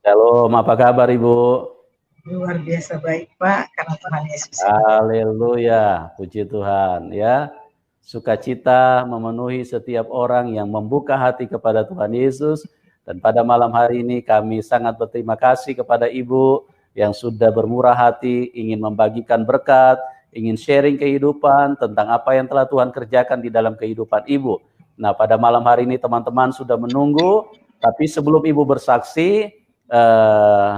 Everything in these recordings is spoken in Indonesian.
Shalom, apa kabar Ibu? Luar biasa baik Pak, karena Tuhan Yesus. Haleluya, puji Tuhan ya. Sukacita memenuhi setiap orang yang membuka hati kepada Tuhan Yesus. Dan pada malam hari ini kami sangat berterima kasih kepada Ibu yang sudah bermurah hati, ingin membagikan berkat, ingin sharing kehidupan tentang apa yang telah Tuhan kerjakan di dalam kehidupan Ibu. Nah, pada malam hari ini teman-teman sudah menunggu, tapi sebelum Ibu bersaksi,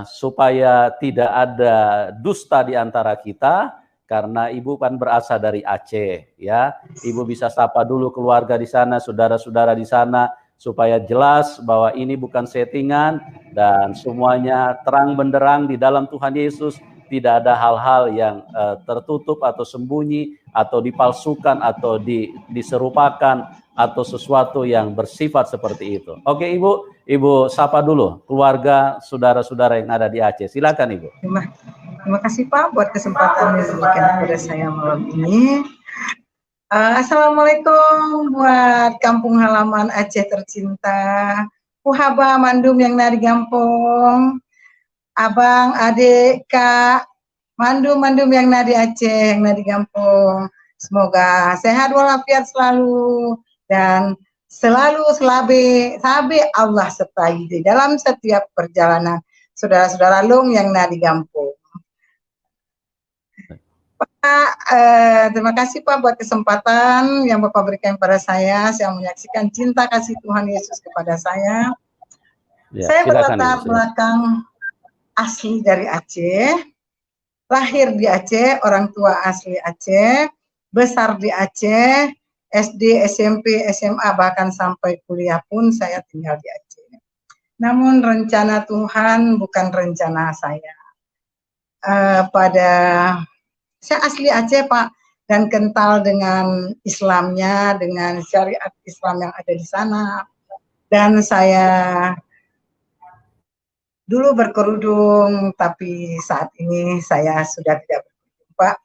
supaya tidak ada dusta di antara kita, karena Ibu kan berasal dari Aceh, ya. Ibu bisa sapa dulu keluarga di sana, saudara-saudara di sana, supaya jelas bahwa ini bukan settingan dan semuanya terang benderang di dalam Tuhan Yesus. Tidak ada hal-hal yang tertutup atau sembunyi atau dipalsukan atau diserupakan atau sesuatu yang bersifat seperti itu. Oke Ibu sapa dulu keluarga saudara-saudara yang ada di Aceh. Silakan Ibu. Terima kasih Pak buat kesempatan yang diberikan kepada saya malam ini. Assalamualaikum buat kampung halaman Aceh tercinta. Puhaba Mandum yang nari gampong. Abang, adik, kak, Mandum yang nadi Aceh, yang nadi gampong. Semoga sehat walafiat selalu dan selalu sabe Allah sertai di dalam setiap perjalanan saudara-saudara Long yang nadi gampong. Pak, terima kasih Pak buat kesempatan yang Bapak berikan kepada saya. Saya menyaksikan cinta kasih Tuhan Yesus kepada saya. Ya, saya berlatar belakang asli dari Aceh, lahir di Aceh, orang tua asli Aceh, besar di Aceh, SD, SMP, SMA, bahkan sampai kuliah pun saya tinggal di Aceh. Namun rencana Tuhan bukan rencana saya. Saya asli Aceh Pak, dan kental dengan Islamnya, dengan syariat Islam yang ada di sana. Dan saya dulu berkerudung, tapi saat ini saya sudah tidak berkerudung Pak.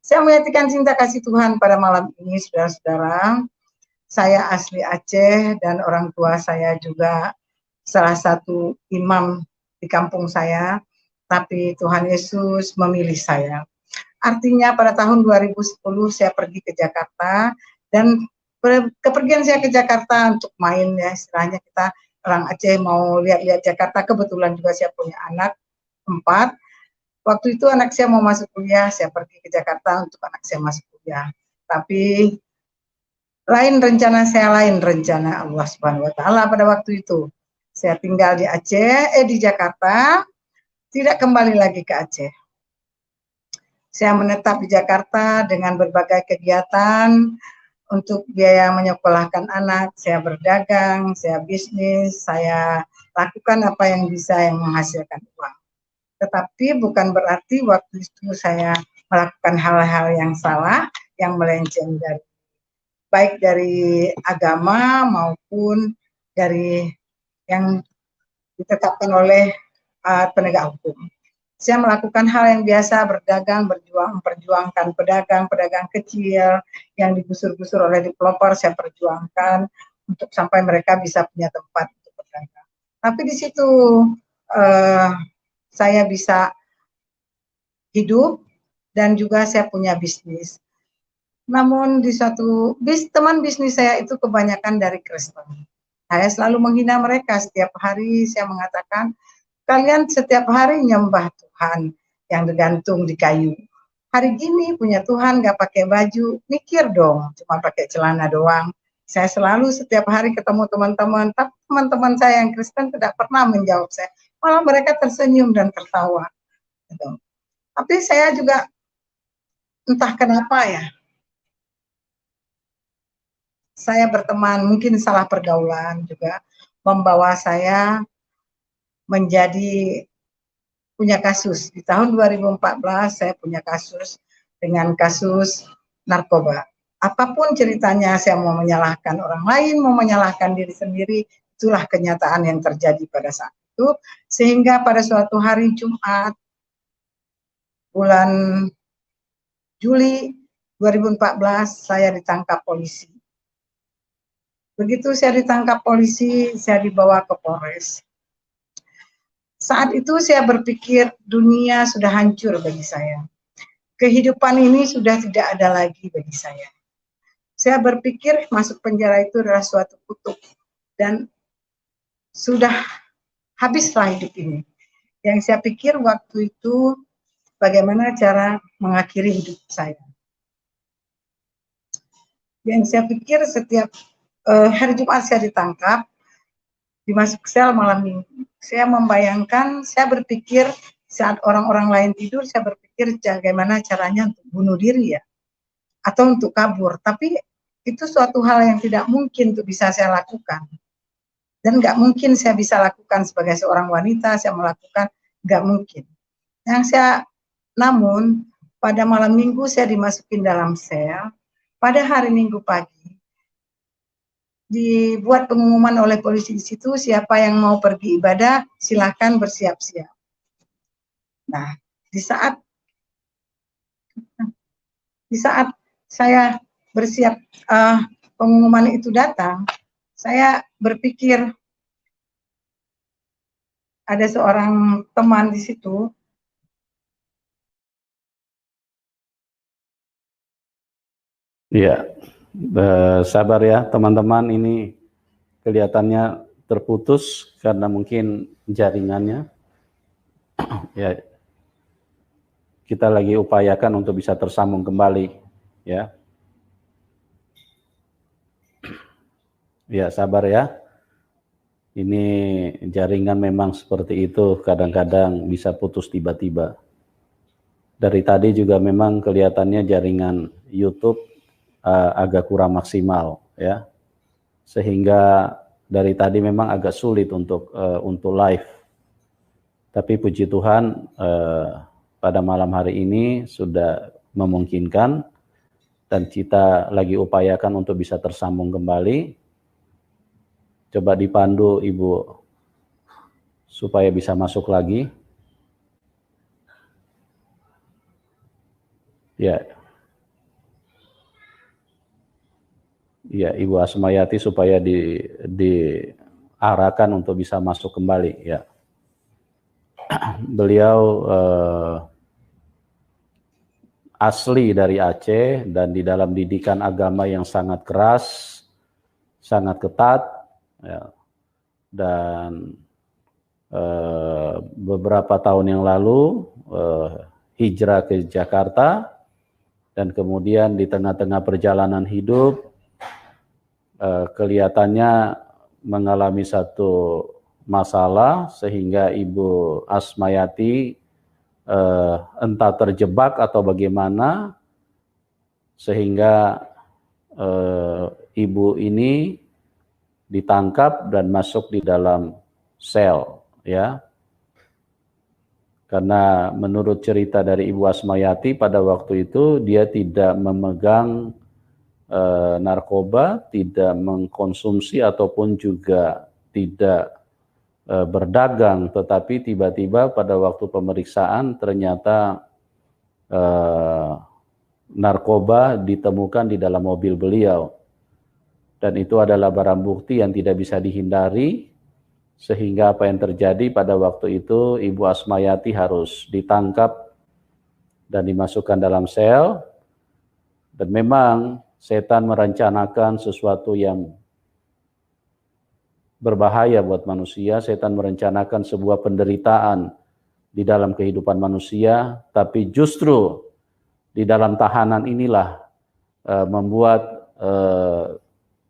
Saya menyatakan cinta kasih Tuhan pada malam ini, saudara-saudara. Saya asli Aceh dan orang tua saya juga salah satu imam di kampung saya, tapi Tuhan Yesus memilih saya. Artinya pada tahun 2010 saya pergi ke Jakarta, dan kepergian saya ke Jakarta untuk main, ya istilahnya kita orang Aceh mau lihat-lihat Jakarta. Kebetulan juga saya punya anak 4. Waktu itu anak saya mau masuk kuliah, saya pergi ke Jakarta untuk anak saya masuk kuliah. Tapi lain rencana saya, lain rencana Allah Subhanahu wa taala pada waktu itu. Saya tinggal di Aceh, di Jakarta, tidak kembali lagi ke Aceh. Saya menetap di Jakarta dengan berbagai kegiatan untuk biaya menyekolahkan anak. Saya berdagang, saya bisnis, saya lakukan apa yang bisa yang menghasilkan uang. Tetapi bukan berarti waktu itu saya melakukan hal-hal yang salah, yang melenceng dari baik dari agama maupun dari yang ditetapkan oleh penegak hukum. Saya melakukan hal yang biasa, berdagang, memperjuangkan pedagang kecil yang digusur-gusur oleh developer, saya perjuangkan untuk sampai mereka bisa punya tempat untuk berdagang. Tapi di situ saya bisa hidup dan juga saya punya bisnis. Namun di satu teman bisnis saya itu kebanyakan dari Kristen. Saya selalu menghina mereka. Setiap hari saya mengatakan, kalian setiap hari nyembah Tuhan yang digantung di kayu. Hari gini punya Tuhan gak pakai baju, mikir dong, cuma pakai celana doang. Saya selalu setiap hari ketemu teman-teman, tapi teman-teman saya yang Kristen tidak pernah menjawab saya. Malah mereka tersenyum dan tertawa. Gitu. Tapi saya juga entah kenapa ya, saya berteman, mungkin salah pergaulan juga, membawa saya menjadi punya kasus. Di tahun 2014 saya punya kasus dengan kasus narkoba. Apapun ceritanya, saya mau menyalahkan orang lain, mau menyalahkan diri sendiri, itulah kenyataan yang terjadi pada saat itu. Sehingga pada suatu hari Jumat, bulan Juli 2014, saya ditangkap polisi. Begitu saya ditangkap polisi, saya dibawa ke Polres. Saat itu saya berpikir dunia sudah hancur bagi saya. Kehidupan ini sudah tidak ada lagi bagi saya. Saya berpikir masuk penjara itu adalah suatu kutuk dan sudah habislah hidup ini. Yang saya pikir waktu itu bagaimana cara mengakhiri hidup saya. Yang saya pikir setiap hari Jumat saya ditangkap, dimasuk sel malam minggu. Saya membayangkan, saya berpikir saat orang-orang lain tidur, saya berpikir bagaimana caranya untuk bunuh diri ya, atau untuk kabur. Tapi itu suatu hal yang tidak mungkin untuk bisa saya lakukan. Dan nggak mungkin saya bisa lakukan sebagai seorang wanita, saya melakukan, nggak mungkin. Namun pada malam minggu saya dimasukin dalam sel, pada hari Minggu pagi dibuat pengumuman oleh polisi di situ, siapa yang mau pergi ibadah silakan bersiap-siap. Nah, di saat saya bersiap, pengumuman itu datang, saya berpikir ada seorang teman di situ. Iya, sabar ya teman-teman, ini kelihatannya terputus karena mungkin jaringannya. Ya, kita lagi upayakan untuk bisa tersambung kembali, ya. Ya, sabar ya. Ini jaringan memang seperti itu, kadang-kadang bisa putus tiba-tiba. Dari tadi juga memang kelihatannya jaringan YouTube agak kurang maksimal, ya. Sehingga dari tadi memang agak sulit untuk live. Tapi puji Tuhan pada malam hari ini sudah memungkinkan dan kita lagi upayakan untuk bisa tersambung kembali. Coba dipandu Ibu supaya bisa masuk lagi. Ya. Ya, Ibu Asmayati supaya diarahkan untuk bisa masuk kembali, ya. Beliau asli dari Aceh dan di dalam didikan agama yang sangat keras, sangat ketat, ya. Dan beberapa tahun yang lalu hijrah ke Jakarta, dan kemudian di tengah-tengah perjalanan hidup kelihatannya mengalami satu masalah sehingga Ibu Asmayati entah terjebak atau bagaimana, sehingga ibu ini ditangkap dan masuk di dalam sel, ya. Karena menurut cerita dari Ibu Asmayati pada waktu itu dia tidak memegang narkoba, tidak mengkonsumsi ataupun juga tidak berdagang, tetapi tiba-tiba pada waktu pemeriksaan ternyata narkoba ditemukan di dalam mobil beliau, dan itu adalah barang bukti yang tidak bisa dihindari, sehingga apa yang terjadi pada waktu itu Ibu Asmayati harus ditangkap dan dimasukkan dalam sel. Dan memang setan merencanakan sesuatu yang berbahaya buat manusia. Setan merencanakan sebuah penderitaan di dalam kehidupan manusia, tapi justru di dalam tahanan inilah membuat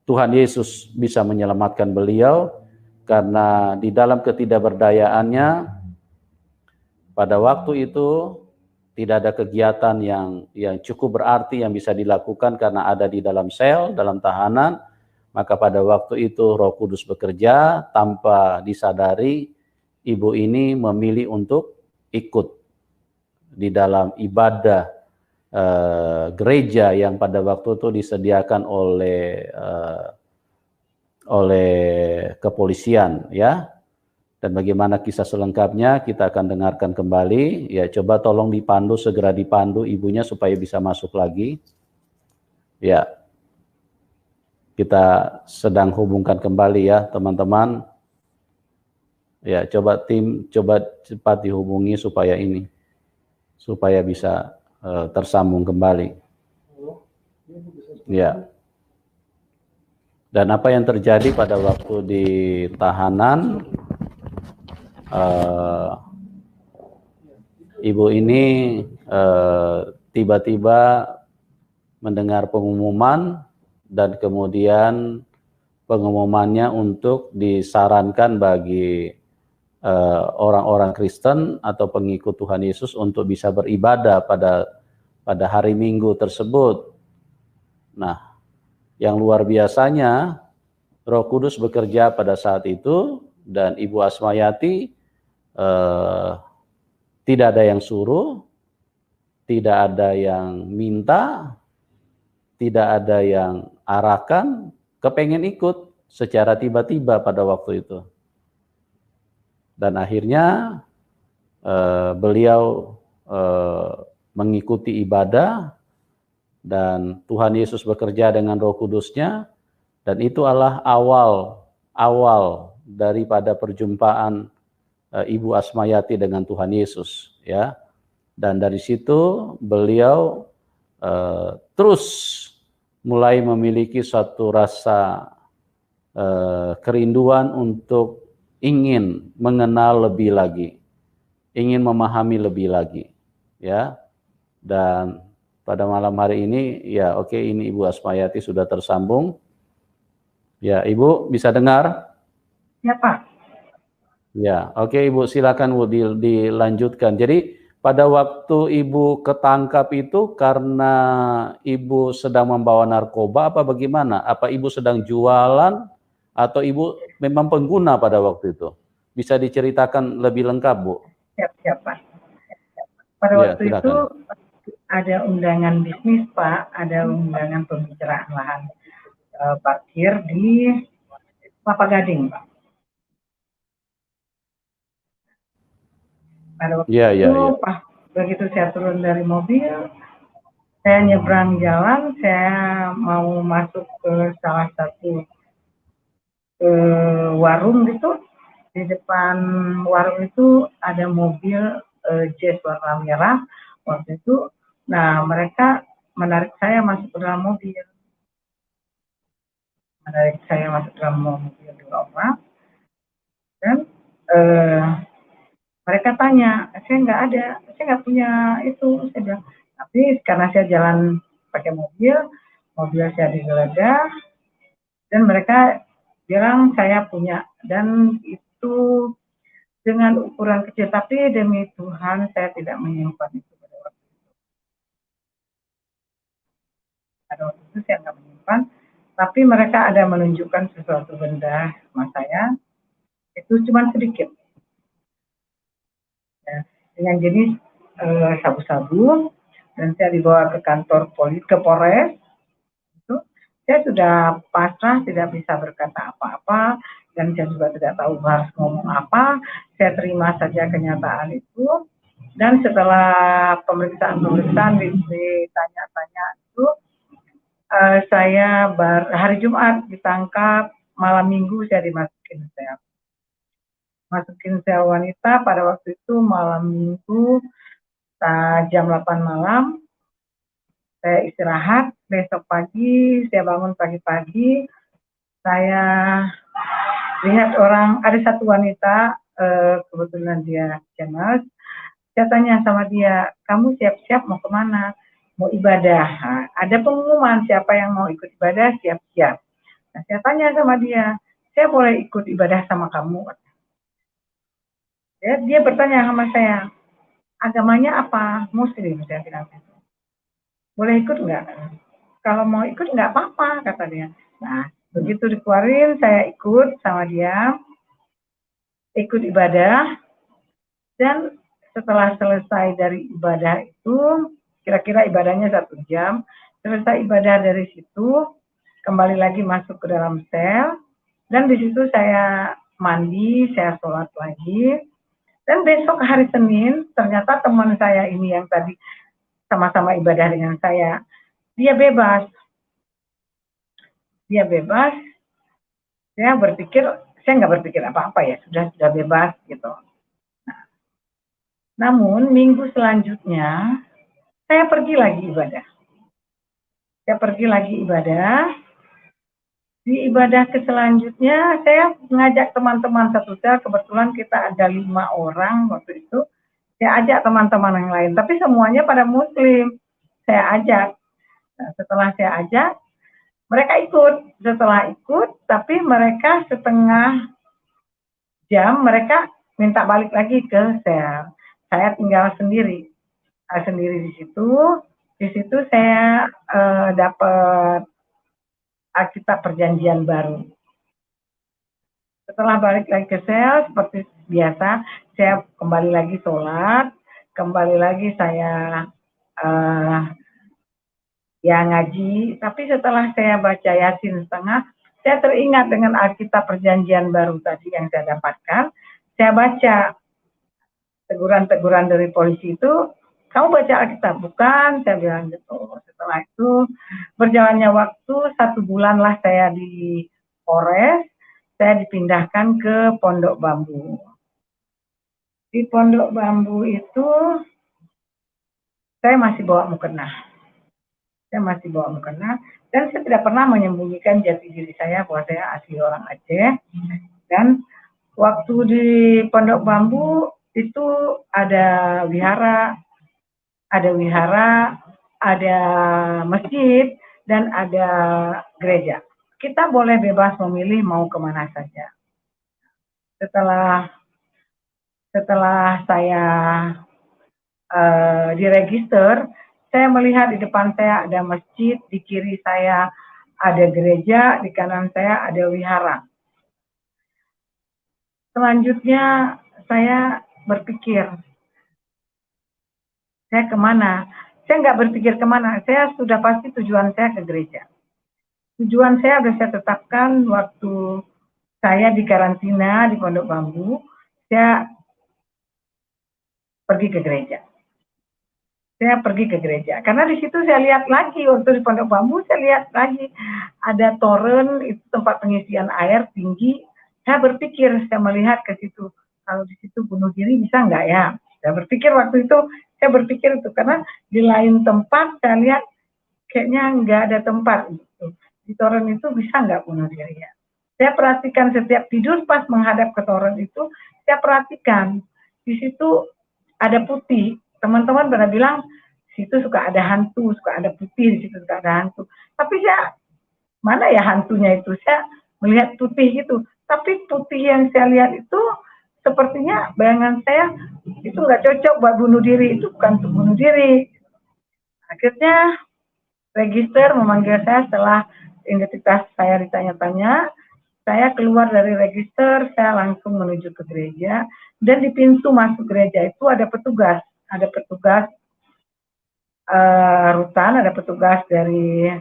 Tuhan Yesus bisa menyelamatkan beliau, karena di dalam ketidakberdayaannya pada waktu itu tidak ada kegiatan yang cukup berarti yang bisa dilakukan karena ada di dalam sel, dalam tahanan. Maka pada waktu itu Roh Kudus bekerja tanpa disadari, ibu ini memilih untuk ikut di dalam ibadah gereja yang pada waktu itu disediakan oleh kepolisian, ya. Dan bagaimana kisah selengkapnya kita akan dengarkan kembali. Ya, coba tolong dipandu, segera dipandu ibunya supaya bisa masuk lagi. Ya. Kita sedang hubungkan kembali ya teman-teman. Ya, coba cepat dihubungi supaya bisa tersambung kembali. Ya. Dan apa yang terjadi pada waktu di tahanan, ibu ini tiba-tiba mendengar pengumuman dan kemudian pengumumannya untuk disarankan bagi orang-orang Kristen atau pengikut Tuhan Yesus untuk bisa beribadah pada hari Minggu tersebut. Nah, yang luar biasanya Roh Kudus bekerja pada saat itu dan Ibu Asmayati tidak ada yang suruh, tidak ada yang minta, tidak ada yang arahkan, kepengen ikut secara tiba-tiba pada waktu itu. Dan akhirnya beliau mengikuti ibadah dan Tuhan Yesus bekerja dengan Roh Kudusnya, dan itu adalah awal daripada perjumpaan Ibu Asmayati dengan Tuhan Yesus, ya. Dan dari situ beliau terus mulai memiliki suatu rasa kerinduan untuk ingin mengenal lebih lagi, ingin memahami lebih lagi, ya. Dan pada malam hari ini, ya oke, ini Ibu Asmayati sudah tersambung. Ya, Ibu bisa dengar? Ya, Pak. Ya, oke Ibu, silakan Bu dilanjutkan. Jadi pada waktu Ibu ketangkap itu karena Ibu sedang membawa narkoba apa bagaimana? Apa Ibu sedang jualan atau Ibu memang pengguna pada waktu itu? Bisa diceritakan lebih lengkap, Bu? Siap, Pak. Pada Ya, waktu itu silakan. ada undangan bisnis, Pak, ada undangan pembicaraan lahan parkir di Kelapa Gading, Pak. Pada waktu itu, Pak, begitu saya turun dari mobil, saya nyebrang jalan, saya mau masuk ke salah satu warung gitu. Di depan warung itu ada mobil Jazz warna merah waktu itu. Nah, mereka menarik saya masuk ke dalam mobil. Dua orang. Dan mereka tanya, saya nggak punya itu. Saya bilang, tapi karena saya jalan pakai mobil saya digeledah, dan mereka bilang saya punya, dan itu dengan ukuran kecil, tapi demi Tuhan saya tidak menyimpan itu pada waktu itu. Pada waktu itu saya nggak menyimpan, tapi mereka ada menunjukkan sesuatu benda sama saya, itu cuma sedikit. Ya, dengan jenis sabu-sabu, dan saya dibawa ke kantor polisi, ke Polres. Itu saya sudah pasrah, tidak bisa berkata apa-apa, dan saya juga tidak tahu harus ngomong apa. Saya terima saja kenyataan itu, dan setelah pemeriksaan ditanya-tanya itu, saya hari Jumat ditangkap, malam Minggu saya dimasukin sel wanita. Pada waktu itu malam Minggu jam 8 malam, saya istirahat. Besok pagi saya bangun pagi-pagi, saya lihat ada satu wanita, kebetulan dia James. Saya tanya sama dia, kamu siap-siap mau kemana? Mau ibadah. Nah, ada pengumuman siapa yang mau ikut ibadah, siap-siap. Nah, saya tanya sama dia, saya boleh ikut ibadah sama kamu? Dia bertanya sama saya, agamanya apa? Muslim, saya bilang gitu. Boleh ikut nggak? Kalau mau ikut nggak apa-apa, kata dia. Nah, begitu dikeluarin, saya ikut sama dia, ikut ibadah, dan setelah selesai dari ibadah itu, kira-kira ibadahnya 1 jam, selesai ibadah dari situ, kembali lagi masuk ke dalam sel, dan di situ saya mandi, saya sholat lagi, dan besok hari Senin, ternyata teman saya ini yang tadi sama-sama ibadah dengan saya, dia bebas. Saya berpikir saya nggak berpikir apa-apa ya, sudah bebas gitu. Namun minggu selanjutnya saya pergi lagi ibadah. Saya pergi lagi ibadah. Di ibadah ke selanjutnya saya mengajak teman-teman satu sel, kebetulan kita ada 5 orang waktu itu. Saya ajak teman-teman yang lain, tapi semuanya pada muslim. Saya ajak. Nah, setelah saya ajak, mereka ikut. Setelah ikut, tapi mereka setengah jam mereka minta balik lagi ke sel. Saya tinggal sendiri. Sendiri di situ. Di situ saya dapat Alkitab Perjanjian Baru. Setelah balik lagi ke sel, seperti biasa, saya kembali lagi sholat, kembali lagi saya ya ngaji. Tapi setelah saya baca Yasin setengah, saya teringat dengan Alkitab Perjanjian Baru tadi yang saya dapatkan. Saya baca teguran-teguran dari polisi itu, kamu baca Alkitab? Bukan, saya bilang gitu. Setelah itu berjalannya waktu 1 bulan lah saya di Polres, saya dipindahkan ke Pondok Bambu. Di Pondok Bambu itu saya masih bawa mukena. Saya masih bawa mukena dan saya tidak pernah menyembunyikan jati diri saya bahwa saya asli orang Aceh. Dan waktu di Pondok Bambu itu ada wihara, ada masjid, dan ada gereja. Kita boleh bebas memilih mau kemana saja. Setelah saya diregister, saya melihat di depan saya ada masjid, di kiri saya ada gereja, di kanan saya ada wihara. Selanjutnya saya berpikir, saya kemana? Saya nggak berpikir kemana, saya sudah pasti tujuan saya ke gereja. Tujuan saya sudah saya tetapkan waktu saya di karantina di Pondok Bambu, saya pergi ke gereja. Saya pergi ke gereja, karena di situ saya lihat lagi, waktu di Pondok Bambu saya lihat lagi ada toren, itu tempat pengisian air tinggi. Saya berpikir, saya melihat ke situ, kalau di situ bunuh diri bisa nggak ya? Saya berpikir waktu itu, saya berpikir itu, karena di lain tempat saya lihat kayaknya nggak ada tempat gitu. Di toren itu bisa nggak bunuh diri ya? Saya perhatikan setiap tidur pas menghadap ke toren itu, saya perhatikan di situ ada putih. Teman-teman pada bilang situ suka ada hantu, suka ada putih, di situ suka ada hantu. Tapi saya mana ya hantunya itu? Saya melihat putih gitu. Tapi putih yang saya lihat itu sepertinya bayangan saya itu nggak cocok buat bunuh diri, itu bukan untuk bunuh diri. Akhirnya register memanggil saya setelah identitas saya ditanya-tanya. Saya keluar dari register, saya langsung menuju ke gereja, dan di pintu masuk gereja itu ada petugas rutan, ada petugas dari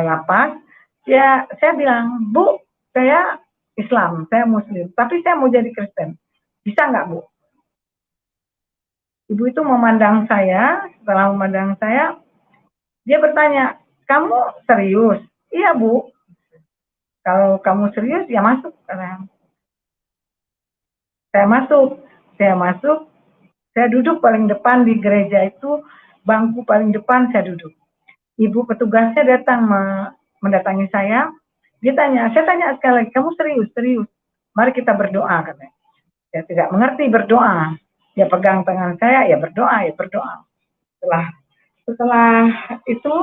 lapas. Ya, saya bilang, Bu, saya Islam, saya Muslim, tapi saya mau jadi Kristen, bisa nggak Bu? Ibu itu memandang saya, setelah memandang saya, dia bertanya, kamu serius? Iya Bu, kalau kamu serius ya masuk. Saya masuk, saya duduk paling depan di gereja itu, bangku paling depan saya duduk. Ibu petugasnya datang mendatangi saya, dia tanya, saya tanya sekali lagi, kamu serius? Serius. Mari kita berdoa, katanya. Saya tidak mengerti berdoa. Dia pegang tangan saya, ya berdoa. Setelah itu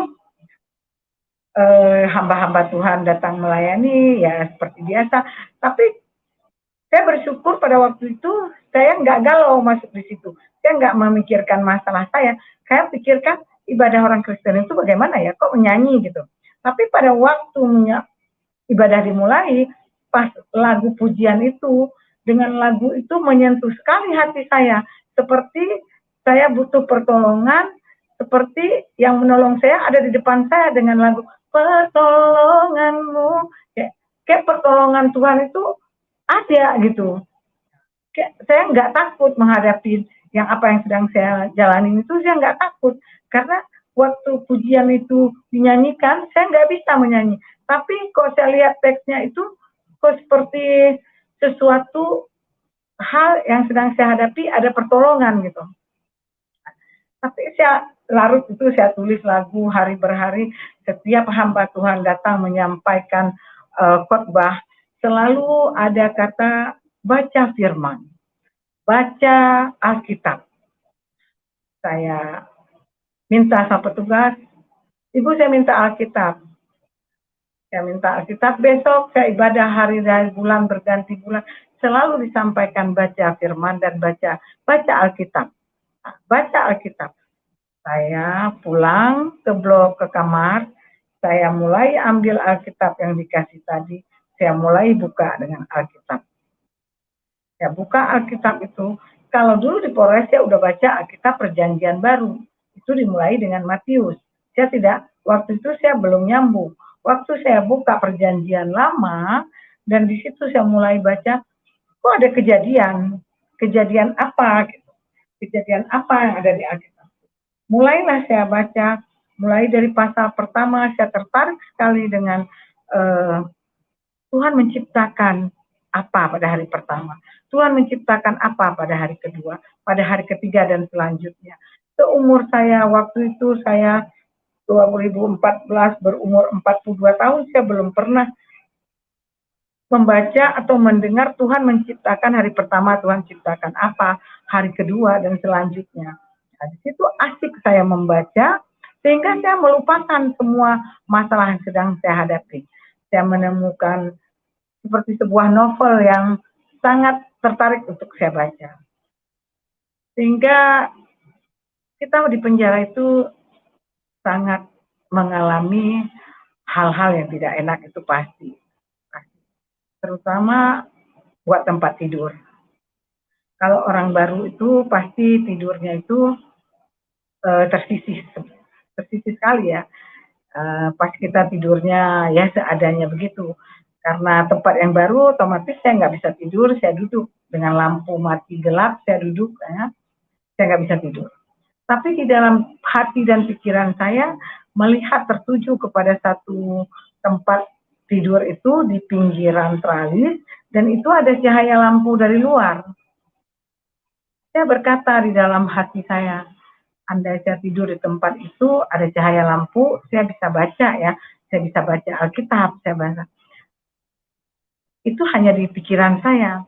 hamba-hamba Tuhan datang melayani, ya seperti biasa. Tapi saya bersyukur pada waktu itu saya nggak galau masuk di situ. Saya nggak memikirkan masalah saya. Saya pikirkan ibadah orang Kristen itu bagaimana ya, kok menyanyi gitu. Tapi pada waktu ibadah dimulai, pas lagu pujian itu, dengan lagu itu menyentuh sekali hati saya. Seperti saya butuh pertolongan, seperti yang menolong saya ada di depan saya dengan lagu pertolonganmu. Kayak pertolongan Tuhan itu ada gitu. Saya nggak takut menghadapi yang apa yang sedang saya jalani itu, saya nggak takut. Karena waktu pujian itu dinyanyikan, saya nggak bisa menyanyi. Tapi kalau saya lihat teksnya itu, kok seperti sesuatu hal yang sedang saya hadapi ada pertolongan gitu. Tapi saya larut itu saya tulis lagu hari berhari. Setiap hamba Tuhan datang menyampaikan khotbah, selalu ada kata baca firman, baca Alkitab. Saya minta sama petugas, Ibu saya minta Alkitab. Saya minta Alkitab, besok saya ibadah hari dari bulan berganti bulan, selalu disampaikan baca firman dan baca Alkitab. Baca Alkitab. Saya pulang ke blok, ke kamar, saya mulai ambil Alkitab yang dikasih tadi, saya mulai buka dengan Alkitab. Saya buka Alkitab itu, kalau dulu di Polres saya udah baca Alkitab Perjanjian Baru, itu dimulai dengan Matius. Saya tidak, waktu itu saya belum nyambung. Waktu saya buka Perjanjian Lama, dan di situ saya mulai baca, kok ada kejadian apa? Gitu. Kejadian apa yang ada di Alkitab? Mulailah saya baca, mulai dari pasal pertama saya tertarik sekali dengan Tuhan menciptakan apa pada hari pertama, Tuhan menciptakan apa pada hari kedua, pada hari ketiga dan selanjutnya. Seumur saya waktu itu saya 2014 berumur 42 tahun, saya belum pernah membaca atau mendengar Tuhan menciptakan hari pertama, Tuhan ciptakan apa, hari kedua dan selanjutnya. Nah, di situ asik saya membaca, sehingga saya melupakan semua masalah yang sedang saya hadapi. Saya menemukan seperti sebuah novel yang sangat tertarik untuk saya baca. Sehingga kita di penjara itu sangat mengalami hal-hal yang tidak enak, itu pasti. Terutama buat tempat tidur. Kalau orang baru itu pasti tidurnya itu tersisih sekali ya. Pas kita tidurnya ya seadanya begitu. Karena tempat yang baru, otomatis saya nggak bisa tidur, saya duduk dengan lampu mati gelap, saya duduk, ya, saya nggak bisa tidur. Tapi di dalam hati dan pikiran saya melihat tertuju kepada satu tempat tidur itu di pinggiran tralis, dan itu ada cahaya lampu dari luar. Saya berkata di dalam hati saya, andai saya tidur di tempat itu, ada cahaya lampu, saya bisa baca ya, saya bisa baca Alkitab, saya baca. Itu hanya di pikiran saya.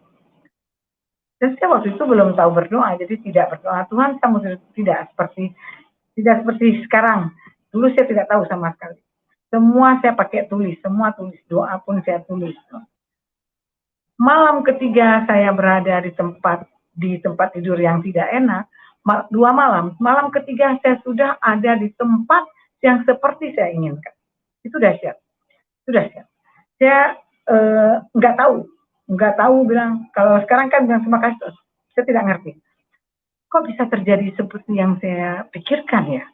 Dan saya waktu itu belum tahu berdoa, jadi tidak berdoa, Tuhan kamu tidak seperti sekarang. Dulu saya tidak tahu sama sekali. Semua saya pakai tulis, semua tulis, doa pun saya tulis. Malam ketiga saya berada di tempat tidur yang tidak enak, 2 malam. Malam ketiga saya sudah ada di tempat yang seperti saya inginkan. Itu dahsyat. Saya nggak tahu bilang, kalau sekarang kan bilang terima kasih, saya tidak ngerti. Kok bisa terjadi seperti yang saya pikirkan ya?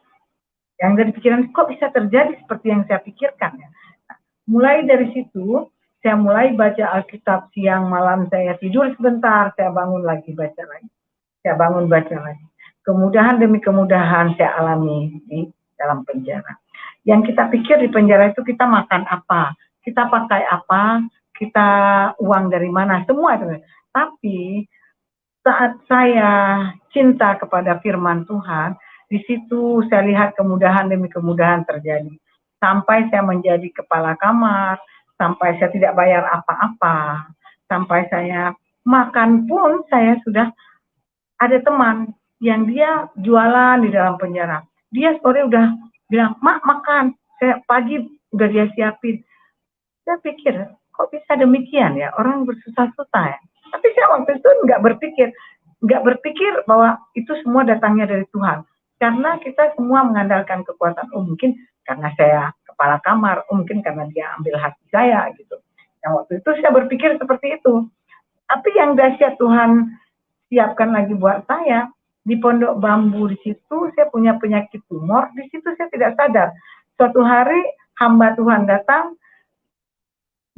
Yang dari pikiran, kok bisa terjadi seperti yang saya pikirkan ya? Nah, mulai dari situ, saya mulai baca Alkitab siang malam, saya tidur sebentar, saya bangun lagi baca lagi. Saya bangun baca lagi. Kemudahan demi kemudahan saya alami di dalam penjara. Yang kita pikir di penjara itu kita makan apa, kita pakai apa, kita uang dari mana, semua itu. Tapi saat saya cinta kepada firman Tuhan, di situ saya lihat kemudahan demi kemudahan terjadi. Sampai saya menjadi kepala kamar, sampai saya tidak bayar apa-apa, sampai saya makan pun saya sudah ada teman yang dia jualan di dalam penjara. Dia sore udah bilang, "Mak makan," saya pagi udah dia siapin. Saya pikir, kok bisa demikian ya, orang bersusah-susah ya. Tapi saya waktu itu nggak berpikir bahwa itu semua datangnya dari Tuhan. Karena kita semua mengandalkan kekuatan, mungkin karena saya kepala kamar, mungkin karena dia ambil hati saya gitu. Yang waktu itu saya berpikir seperti itu. Tapi yang dahsyat Tuhan siapkan lagi buat saya, di Pondok Bambu di situ saya punya penyakit tumor, di situ saya tidak sadar. Suatu hari hamba Tuhan datang,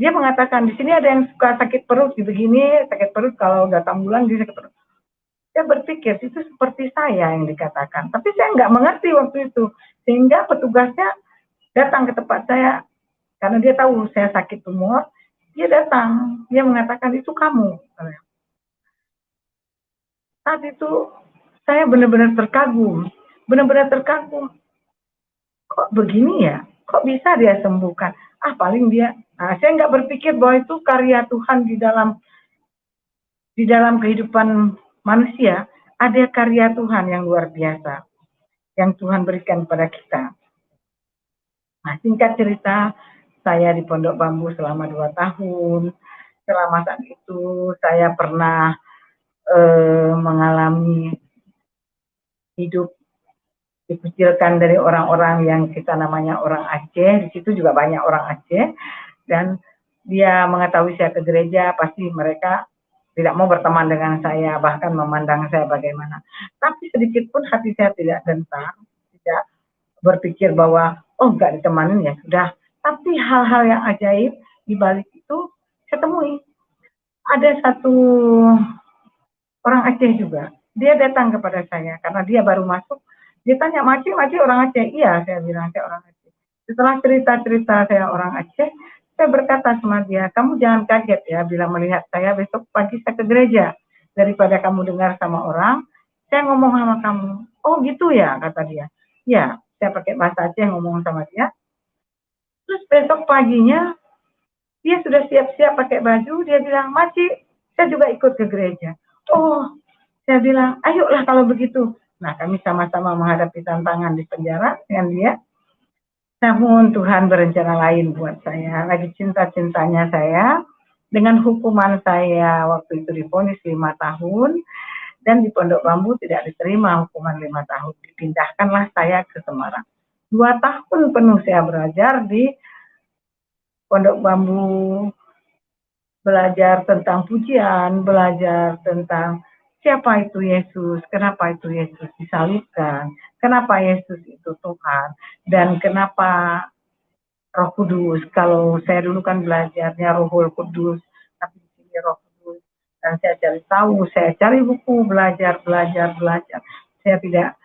dia mengatakan di sini ada yang suka sakit perut begini, sakit perut kalau datang bulan dia sakit perut. Saya berpikir itu seperti saya yang dikatakan, tapi saya nggak mengerti waktu itu, sehingga petugasnya datang ke tempat saya karena dia tahu saya sakit tumor. Dia datang, dia mengatakan itu kamu. Saat itu saya benar-benar terkagum, kok begini ya, kok bisa dia sembuhkan? Paling dia, saya nggak berpikir bahwa itu karya Tuhan di dalam kehidupan manusia, ada karya Tuhan yang luar biasa, yang Tuhan berikan kepada kita. Nah, singkat cerita, saya di Pondok Bambu selama 2 tahun. Selama saat itu saya pernah mengalami hidup dikucilkan dari orang-orang yang kita namanya orang Aceh. Di situ juga banyak orang Aceh, dan dia mengetahui saya ke gereja, pasti mereka tidak mau berteman dengan saya, bahkan memandang saya bagaimana. Tapi sedikit pun hati saya tidak gentar, tidak berpikir bahwa oh nggak ditemanin ya sudah. Tapi hal-hal yang ajaib di balik itu saya temui. Ada satu orang Aceh juga, dia datang kepada saya karena dia baru masuk. Dia tanya, Maci orang Aceh? Iya, saya bilang saya orang Aceh. Setelah cerita-cerita saya orang Aceh, saya berkata sama dia, kamu jangan kaget ya bila melihat saya besok pagi saya ke gereja. Daripada kamu dengar sama orang, saya ngomong sama kamu. Oh gitu ya, kata dia. Ya, saya pakai bahasa Aceh ngomong sama dia. Terus besok paginya, dia sudah siap-siap pakai baju, dia bilang, Maci, saya juga ikut ke gereja. Oh, saya bilang, ayolah kalau begitu. Nah, kami sama-sama menghadapi tantangan di penjara dengan dia. Namun Tuhan berencana lain buat saya. Lagi cinta-cintanya saya dengan hukuman saya waktu itu divonis 5 tahun dan di Pondok Bambu tidak diterima hukuman 5 tahun. Dipindahkanlah saya ke Semarang. 2 tahun penuh saya belajar di Pondok Bambu, belajar tentang pujian, belajar tentang siapa itu Yesus, kenapa itu Yesus disalibkan, kenapa Yesus itu Tuhan, dan kenapa Roh Kudus. Kalau saya dulu kan belajarnya Rohul Kudus, tapi di sini Roh Kudus. Dan saya cari tahu, saya cari buku, belajar. Saya tidak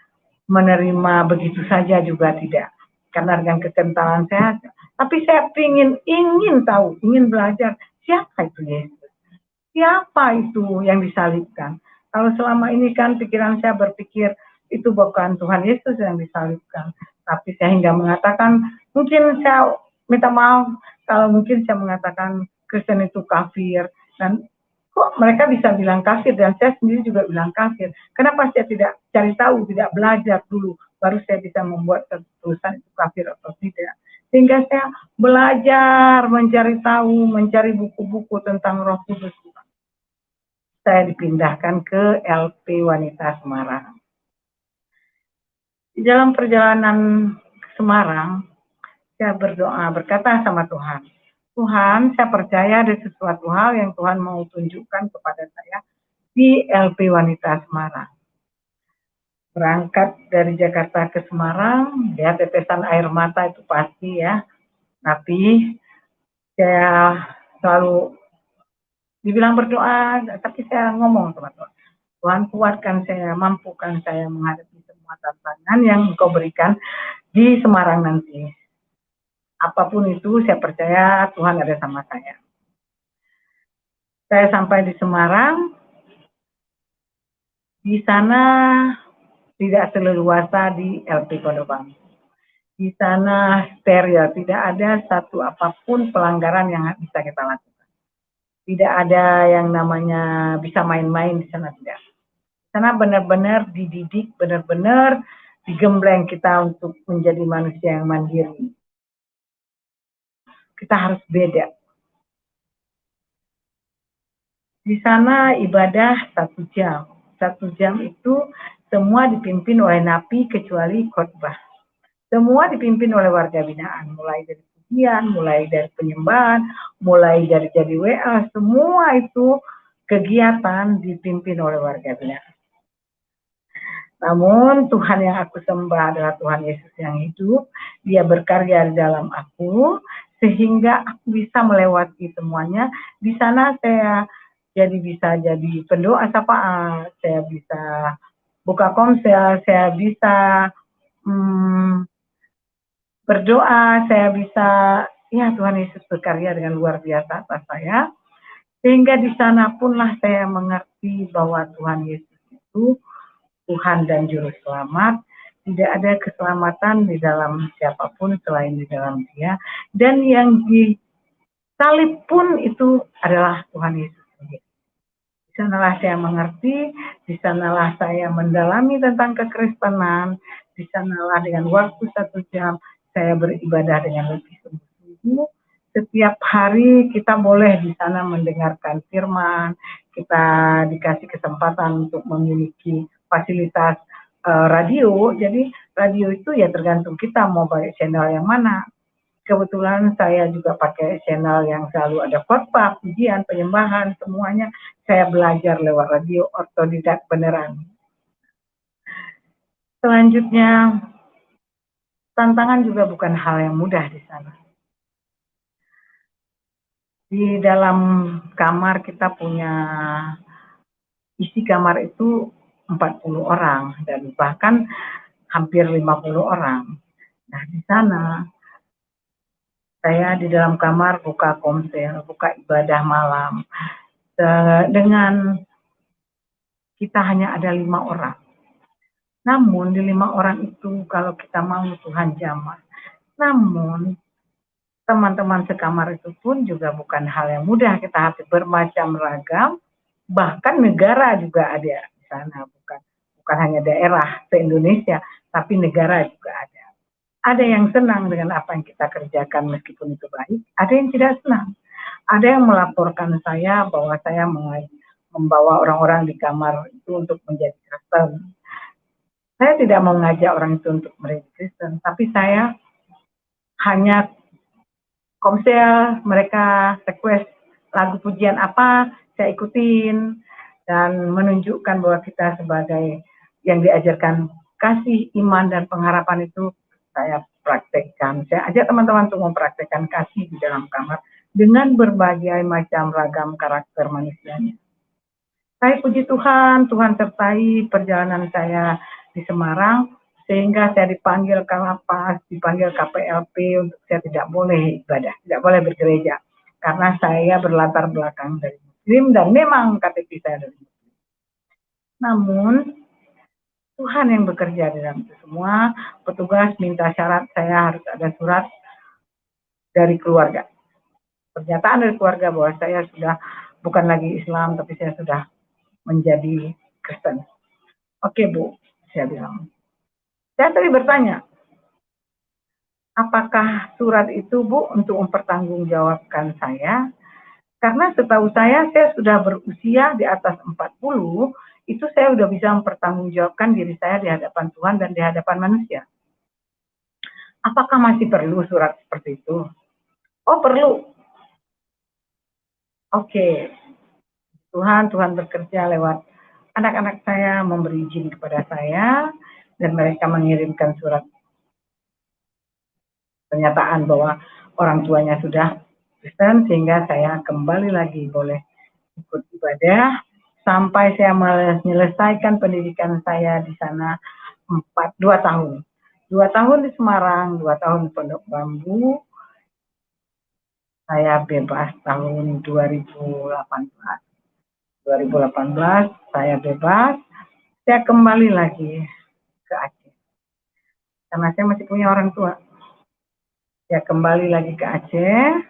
menerima begitu saja juga tidak. Karena dengan kekentalan saya, tapi saya ingin tahu, ingin belajar siapa itu Yesus. Siapa itu yang disalibkan? Kalau selama ini kan pikiran saya berpikir itu bukan Tuhan Yesus yang disalibkan. Tapi saya hingga mengatakan, mungkin saya minta maaf kalau mungkin saya mengatakan Kristen itu kafir. Dan kok mereka bisa bilang kafir dan saya sendiri juga bilang kafir. Kenapa saya tidak cari tahu, tidak belajar dulu, baru saya bisa membuat keputusan itu kafir atau tidak. Sehingga saya belajar, mencari tahu, mencari buku-buku tentang Roh Kudus. Saya dipindahkan ke LP Wanita Semarang. Di dalam perjalanan ke Semarang, saya berdoa, berkata sama Tuhan, Tuhan, saya percaya ada sesuatu hal yang Tuhan mau tunjukkan kepada saya di LP Wanita Semarang. Berangkat dari Jakarta ke Semarang, ya tetesan air mata itu pasti ya, tapi saya selalu dibilang berdoa, tapi saya ngomong sama Tuhan, Tuhan kuatkan saya, mampukan saya menghadapi semua tantangan yang Engkau berikan di Semarang nanti. Apapun itu, saya percaya Tuhan ada sama saya. Saya sampai di Semarang, di sana tidak seleluasa di LP Pondok Bambu. Di sana steril, tidak ada satu apapun pelanggaran yang bisa kita lakukan. Tidak ada yang namanya bisa main-main di sana, tidak. Di sana benar-benar dididik, benar-benar digembleng kita untuk menjadi manusia yang mandiri. Kita harus beda. Di sana ibadah 1 jam. 1 jam itu semua dipimpin oleh napi kecuali khotbah. Semua dipimpin oleh warga binaan, mulai dari pujian, mulai dari penyembahan, mulai dari jadi WA, semua itu kegiatan dipimpin oleh warga binaan. Namun Tuhan yang aku sembah adalah Tuhan Yesus yang hidup, Dia berkarya di dalam aku, sehingga aku bisa melewati semuanya. Di sana saya bisa jadi pendoa syafaat, saya bisa buka komsel, saya bisa berdoa, saya bisa ya Tuhan Yesus berkarya dengan luar biasa atas saya, sehingga di sana punlah saya mengerti bahwa Tuhan Yesus itu Tuhan dan Juru Selamat. Tidak ada keselamatan di dalam siapapun selain di dalam Dia, dan yang disalib pun itu adalah Tuhan Yesus sendiri. Di sanalah saya mengerti, di sanalah saya mendalami tentang kekristenan, di sanalah dengan waktu 1 jam saya beribadah dengan lebih sungguh-sungguh. Setiap hari kita boleh di sana mendengarkan firman, kita dikasih kesempatan untuk memiliki fasilitas radio. Jadi radio itu ya tergantung kita mau pakai channel yang mana. Kebetulan saya juga pakai channel yang selalu ada khotbah, pujian, penyembahan, semuanya saya belajar lewat radio, otodidak beneran. Selanjutnya, tantangan juga bukan hal yang mudah di sana. Di dalam kamar kita punya isi kamar itu 40 orang dan bahkan hampir 50 orang. Nah, di sana saya di dalam kamar buka komsel, buka ibadah malam. Dengan kita hanya ada 5 orang. Namun di 5 orang itu kalau kita mau Tuhan jamah. Namun teman-teman sekamar itu pun juga bukan hal yang mudah, kita harus bermacam ragam, bahkan negara juga ada di sana, bukan hanya daerah se-Indonesia, tapi negara juga ada. Ada yang senang dengan apa yang kita kerjakan meskipun itu baik, ada yang tidak senang. Ada yang melaporkan saya bahwa saya membawa orang-orang di kamar itu untuk menjadi Kristen. Saya tidak mau mengajak orang itu untuk menjadi Kristen, tapi saya hanya komsel, mereka request lagu pujian apa, saya ikutin, dan menunjukkan bahwa kita sebagai yang diajarkan kasih, iman, dan pengharapan itu saya praktekkan. Saya ajak teman-teman untuk mempraktekkan kasih di dalam kamar dengan berbagai macam ragam karakter manusianya. Saya puji Tuhan, Tuhan sertai perjalanan saya di Semarang, sehingga saya dipanggil ke lapas, dipanggil KPLP untuk saya tidak boleh ibadah, tidak boleh bergereja, karena saya berlatar belakang dari Muslim dan memang KTP saya dari Muslim. Namun Tuhan yang bekerja di dalam itu semua. Petugas minta syarat saya harus ada surat dari keluarga, pernyataan dari keluarga bahwa saya sudah bukan lagi Islam, tapi saya sudah menjadi Kristen. Oke Bu, saya bilang. Saya tadi bertanya, apakah surat itu Bu untuk mempertanggungjawabkan saya? Karena setahu saya sudah berusia di atas 40, itu saya sudah bisa mempertanggungjawabkan diri saya di hadapan Tuhan dan di hadapan manusia. Apakah masih perlu surat seperti itu? Oh perlu. Oke. Tuhan bekerja lewat anak-anak saya, memberi izin kepada saya, dan mereka mengirimkan surat pernyataan bahwa orang tuanya sudah Kristen, sehingga saya kembali lagi boleh ikut ibadah sampai saya menyelesaikan pendidikan saya di sana 2 tahun. 2 tahun di Semarang, 2 tahun di Pondok Bambu. Saya bebas tahun 2018. 2018 saya bebas, saya kembali lagi ke Aceh. Karena saya masih punya orang tua. Saya kembali lagi ke Aceh.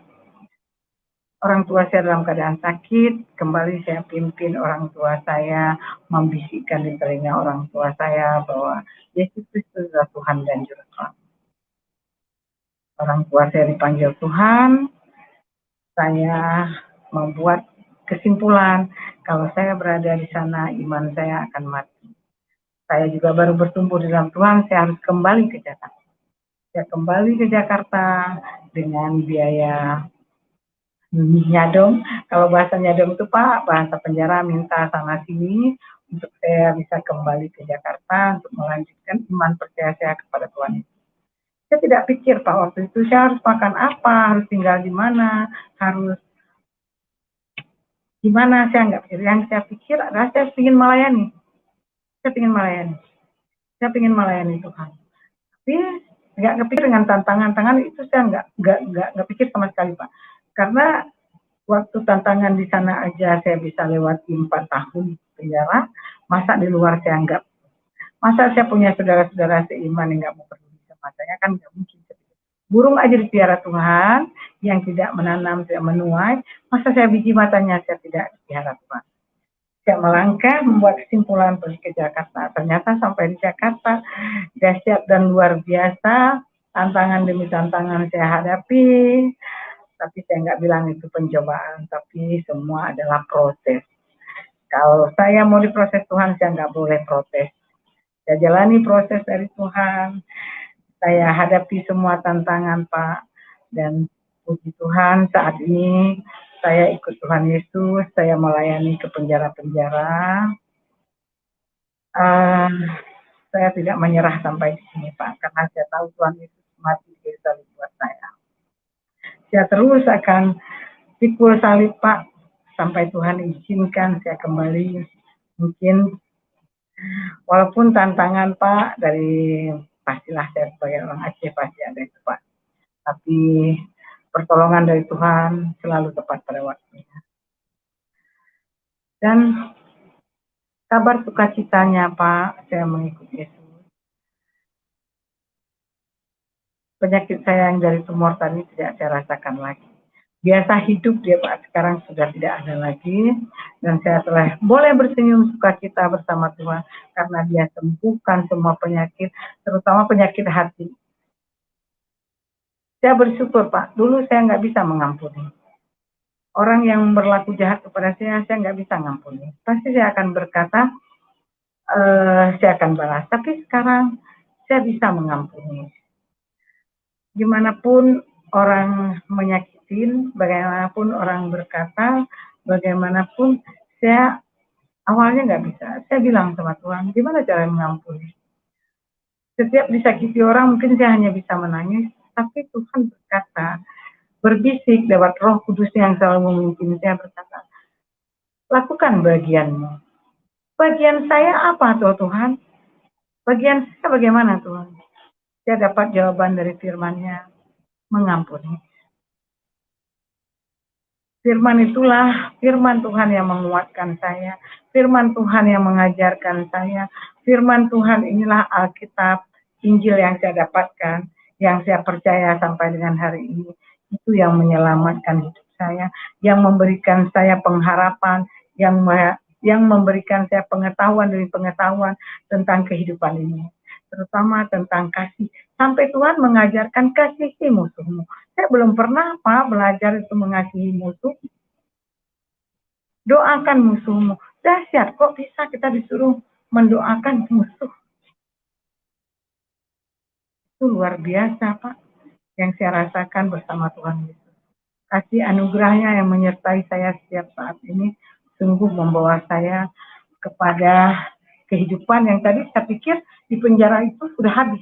Orang tua saya dalam keadaan sakit, kembali saya pimpin orang tua saya membisikkan di telinga orang tua saya bahwa Yesus Kristus adalah Tuhan dan Juru Selamat. Orang tua saya dipanggil Tuhan, saya membuat kesimpulan kalau saya berada di sana iman saya akan mati. Saya juga baru bertumbuh di dalam Tuhan, saya harus kembali ke Jakarta. Saya kembali ke Jakarta dengan biaya nyadong. Kalau bahasa nyadong itu Pak, bahasa penjara minta sana sini untuk saya bisa kembali ke Jakarta untuk melanjutkan iman percaya saya kepada Tuhan. Saya tidak pikir Pak waktu itu saya harus makan apa, harus tinggal di mana, harus gimana, saya nggak pikir. Yang saya pikir adalah saya ingin melayani. Saya ingin melayani. Saya ingin melayani Tuhan. Tapi nggak kepikir dengan tantangan itu, saya nggak pikir sama sekali Pak, karena waktu tantangan di sana aja saya bisa lewati 4 tahun penjara, masa di luar saya nggak, masa saya punya saudara-saudara seiman yang nggak mau peduli sama saya, kan nggak mungkin. Burung aja dipelihara Tuhan, yang tidak menanam, tidak menuai, masa saya biji matanya saya tidak dipelihara Tuhan. Saya melangkah, membuat kesimpulan pergi ke Jakarta. Ternyata sampai di Jakarta, dahsyat dan luar biasa, tantangan demi tantangan saya hadapi, tapi saya nggak bilang itu pencobaan, tapi semua adalah proses. Kalau saya mau diproses Tuhan, saya nggak boleh protes. Saya jalani proses dari Tuhan, saya hadapi semua tantangan Pak, dan puji Tuhan saat ini saya ikut Tuhan Yesus, saya melayani ke penjara-penjara. Saya tidak menyerah sampai di sini Pak, karena saya tahu Tuhan Yesus mati di kayu salib buat saya. Saya terus akan pikul salib Pak, sampai Tuhan izinkan saya kembali. Mungkin walaupun tantangan Pak, dari pastilah saya sebagai orang Aceh pasti ada itu Pak, tapi pertolongan dari Tuhan selalu tepat pada waktunya. Dan kabar sukacitanya Pak, saya mengikuti Yesus. Penyakit saya yang dari tumor tadi tidak saya rasakan lagi. Biasa hidup dia Pak, sekarang sudah tidak ada lagi. Dan saya telah boleh bersenyum sukacita bersama Tuhan, karena dia sembuhkan semua penyakit, terutama penyakit hati. Saya bersyukur Pak, dulu saya nggak bisa mengampuni. Orang yang berlaku jahat kepada saya nggak bisa mengampuni. Pasti saya akan berkata, saya akan balas. Tapi sekarang saya bisa mengampuni. Gimanapun orang menyakitin, bagaimanapun orang berkata, bagaimanapun saya awalnya nggak bisa. Saya bilang sama Tuhan, gimana cara mengampuni? Setiap disakiti orang mungkin saya hanya bisa menangis, tapi Tuhan berkata, berbisik lewat Roh Kudus yang selalu memimpin saya, berkata, lakukan bagianmu. Bagian saya apa Tuhan? Bagian saya bagaimana Tuhan? Saya dapat jawaban dari firman-Nya, mengampuni. Firman itulah firman Tuhan yang menguatkan saya, firman Tuhan yang mengajarkan saya, firman Tuhan inilah Alkitab, Injil yang saya dapatkan, yang saya percaya sampai dengan hari ini. Itu yang menyelamatkan hidup saya, yang memberikan saya pengharapan, yang memberikan saya pengetahuan demi pengetahuan tentang kehidupan ini, terutama tentang kasih. Sampai Tuhan mengajarkan kasihi musuhmu. Saya belum pernah Pak belajar itu mengasihi musuh. Doakan musuhmu. Dahsyat, kok bisa kita disuruh mendoakan musuh? Itu luar biasa Pak, yang saya rasakan bersama Tuhan Yesus. Kasih anugerahnya yang menyertai saya setiap saat ini sungguh membawa saya kepada kehidupan yang tadi saya pikir di penjara itu sudah habis,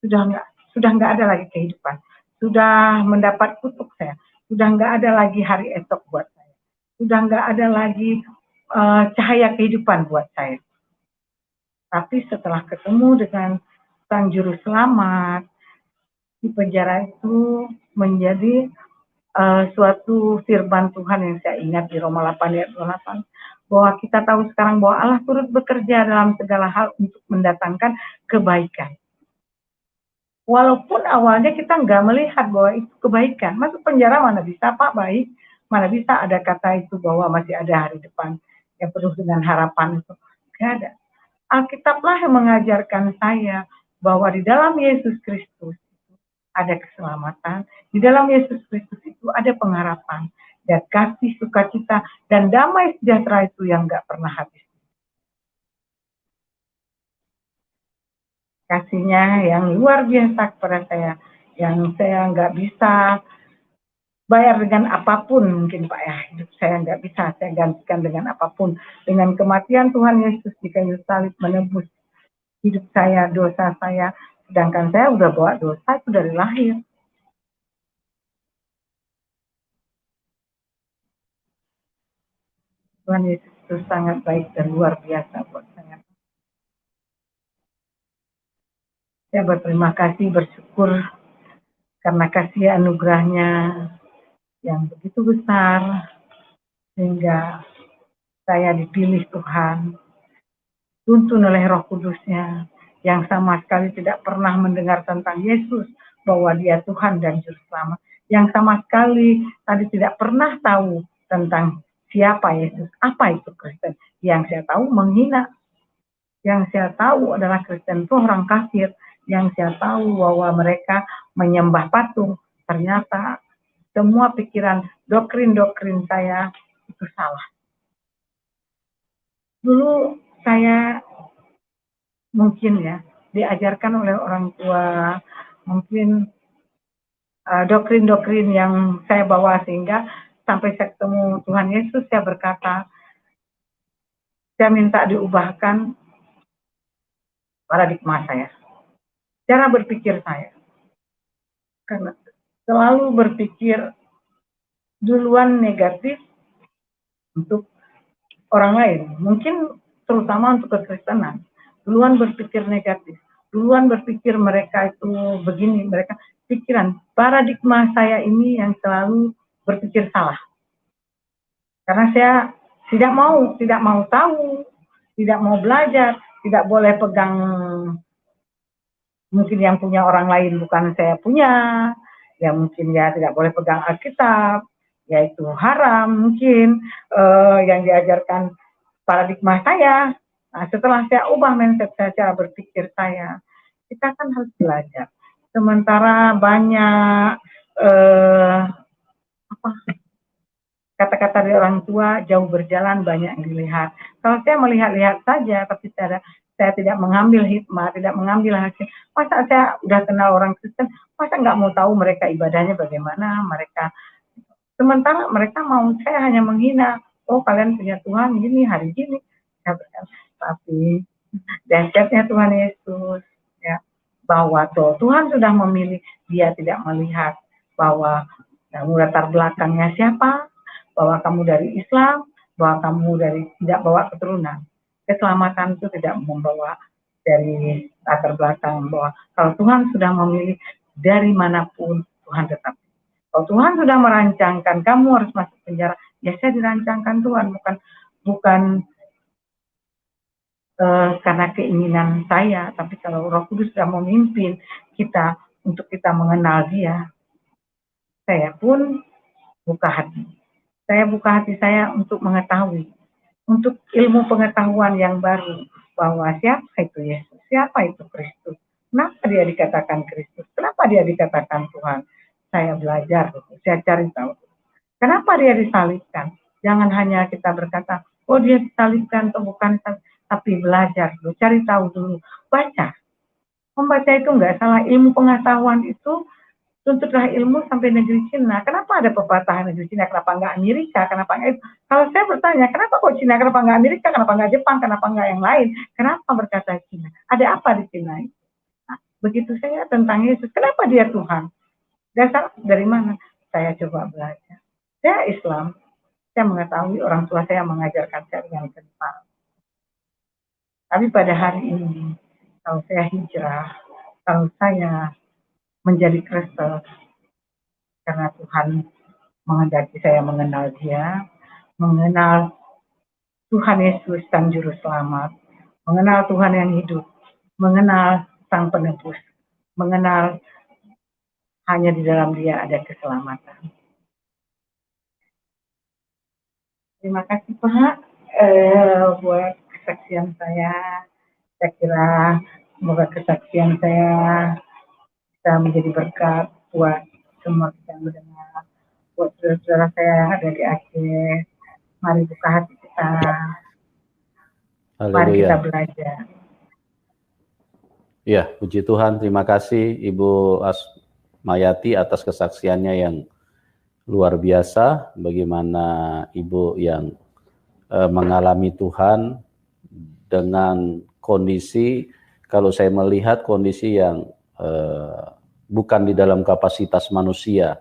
sudah nggak ada lagi kehidupan, sudah mendapat kutuk saya, sudah nggak ada lagi hari esok buat saya, sudah nggak ada lagi cahaya kehidupan buat saya. Tapi setelah ketemu dengan Sang Juru Selamat, di penjara itu menjadi suatu firman Tuhan yang saya ingat di Roma 8 ayat 28, bahwa kita tahu sekarang bahwa Allah turut bekerja dalam segala hal untuk mendatangkan kebaikan. Walaupun awalnya kita nggak melihat bahwa itu kebaikan. Masuk penjara mana bisa Pak baik, mana bisa ada kata itu bahwa masih ada hari depan yang penuh dengan harapan itu. Nggak ada. Alkitablah yang mengajarkan saya bahwa di dalam Yesus Kristus ada keselamatan, di dalam Yesus Kristus itu ada pengharapan, dan kasih, sukacita, dan damai sejahtera itu yang nggak pernah habis. Kasihnya yang luar biasa kepada saya, yang saya nggak bisa bayar dengan apapun mungkin Pak ya, hidup saya nggak bisa saya gantikan dengan apapun. Dengan kematian Tuhan Yesus di kayu salib menebus hidup saya, dosa saya, sedangkan saya udah bawa dosa itu dari lahir. Tuhan Yesus itu sangat baik dan luar biasa buat saya. Saya berterima kasih, bersyukur karena kasih anugerahnya yang begitu besar, sehingga saya dipilih Tuhan, tuntun oleh Roh Kudusnya, yang sama sekali tidak pernah mendengar tentang Yesus, bahwa dia Tuhan dan Juru Selamat, yang sama sekali tadi tidak pernah tahu tentang siapa Yesus, apa itu Kristen. Yang saya tahu menghina, yang saya tahu adalah Kristen itu orang kafir, yang saya tahu bahwa mereka menyembah patung. Ternyata semua pikiran, doktrin-doktrin saya itu salah. Dulu saya mungkin ya diajarkan oleh orang tua, mungkin doktrin-doktrin yang saya bawa, sehingga sampai saya ketemu Tuhan Yesus, saya berkata, saya minta diubahkan paradigma saya, cara berpikir saya. Karena selalu berpikir duluan negatif untuk orang lain, mungkin terutama untuk kekristenan, duluan berpikir negatif, duluan berpikir mereka itu begini, mereka pikiran, paradigma saya ini yang selalu berpikir salah. Karena saya tidak mau tahu, tidak mau belajar, tidak boleh pegang mungkin yang punya orang lain bukan saya punya, ya mungkin ya tidak boleh pegang Alkitab, yaitu haram mungkin yang diajarkan paradigma saya. Nah, setelah saya ubah mindset saya, cara berpikir saya, kita kan harus belajar. Sementara banyak kata-kata dari orang tua, jauh berjalan banyak yang dilihat. Kalau saya melihat-lihat saja, tapi saya tidak mengambil hikmah, tidak mengambil hasil. Masa saya udah kenal orang Kristen, masa nggak mau tahu mereka ibadahnya bagaimana, mereka. Sementara mereka mau, saya hanya menghina. Oh, kalian punya Tuhan gini, hari gini. Tapi dahsyatnya Tuhan Yesus, ya, bahwa Tuhan sudah memilih, dia tidak melihat bahwa kamu latar belakangnya siapa, bahwa kamu dari Islam, bahwa kamu dari tidak bawa keturunan. Keselamatan itu tidak membawa dari latar belakang, bahwa kalau Tuhan sudah memilih dari manapun, Tuhan tetap. Kalau Tuhan sudah merancangkan kamu harus masuk penjara, ya saya dirancangkan Tuhan, bukan karena keinginan saya, tapi kalau Roh Kudus sudah memimpin kita untuk kita mengenal Dia, saya pun buka hati. Saya buka hati saya untuk mengetahui, untuk ilmu pengetahuan yang baru, bahwa siapa itu Yesus, siapa itu Kristus, kenapa dia dikatakan Kristus, kenapa dia dikatakan Tuhan. Saya belajar, saya cari tahu. Kenapa dia disalibkan? Jangan hanya kita berkata, oh dia disalibkan atau bukan, tapi belajar dulu, cari tahu dulu, baca. Membaca itu enggak salah, ilmu pengetahuan itu tuntutlah ilmu sampai negeri Cina. Kenapa ada pepatah negeri Cina? Kenapa enggak Amerika? Kenapa enggak? Kalau saya bertanya, kenapa kok Cina? Kenapa enggak Amerika? Kenapa enggak Jepang? Kenapa enggak yang lain? Kenapa berkata Cina? Ada apa di Cina? Nah, begitu saya tentang Yesus, kenapa dia Tuhan? Dasar dari mana? Saya coba belajar. Saya Islam, saya mengetahui orang tua saya mengajarkan saya dengan kental. Tapi pada hari ini, kalau saya hijrah, kalau saya menjadi Kristen, karena Tuhan menghendaki saya mengenal Dia, mengenal Tuhan Yesus Sang Juru Selamat, mengenal Tuhan yang hidup, mengenal Sang Penebus, mengenal hanya di dalam Dia ada keselamatan. Terima kasih Pak buat kesaksian saya. Saya kira semoga kesaksian saya bisa menjadi berkat buat semua kita yang mendengar, buat saudara-saudara saya yang ada di Aceh. Mari buka hati kita. Mari kita belajar. Ya, puji Tuhan. Terima kasih Ibu Asmayati atas kesaksiannya yang luar biasa. Bagaimana Ibu yang mengalami Tuhan dengan kondisi, kalau saya melihat kondisi yang bukan di dalam kapasitas manusia,